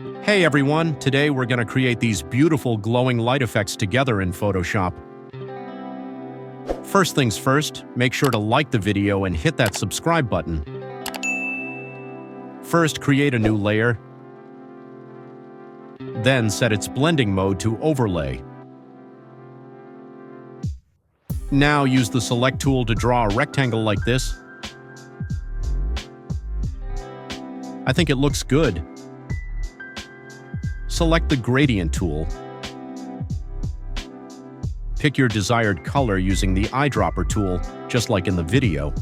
Hey everyone, today we're going to create these beautiful glowing light effects together in Photoshop. First things first, make sure to like the video and hit that subscribe button. First, create a new layer. Then set its blending mode to overlay. Now use the select tool to draw a rectangle like this. I think it looks good. Select the gradient tool. Pick your desired color using the eyedropper tool, just like in the video.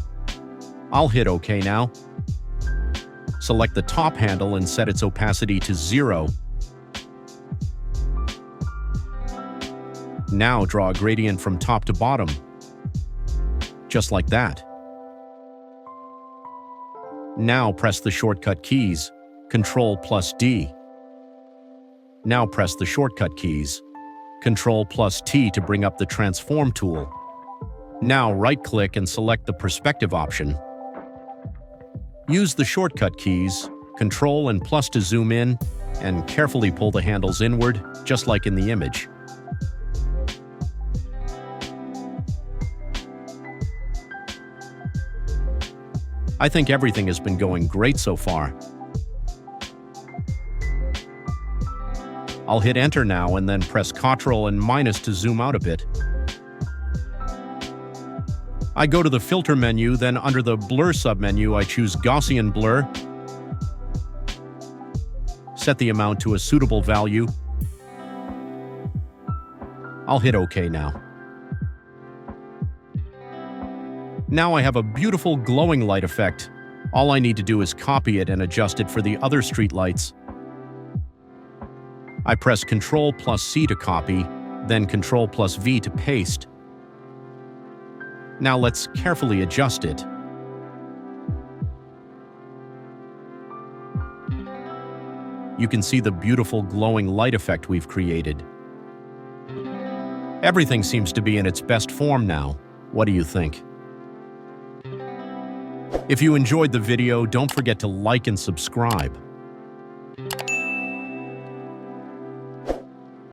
I'll hit OK now. Select the top handle and set its opacity to 0. Now draw a gradient from top to bottom, just like that. Now press the shortcut keys, Ctrl+D. Now press the shortcut keys, Ctrl+T to bring up the transform tool. Now right-click and select the perspective option. Use the shortcut keys, Ctrl and plus to zoom in, and carefully pull the handles inward, just like in the image. I think everything has been going great so far. I'll hit Enter now and then press Ctrl and minus to zoom out a bit. I go to the Filter menu, then under the Blur submenu I choose Gaussian Blur. Set the amount to a suitable value. I'll hit OK now. Now I have a beautiful glowing light effect. All I need to do is copy it and adjust it for the other street lights. I press Ctrl+C to copy, then Ctrl+V to paste. Now let's carefully adjust it. You can see the beautiful glowing light effect we've created. Everything seems to be in its best form now. What do you think? If you enjoyed the video, don't forget to like and subscribe.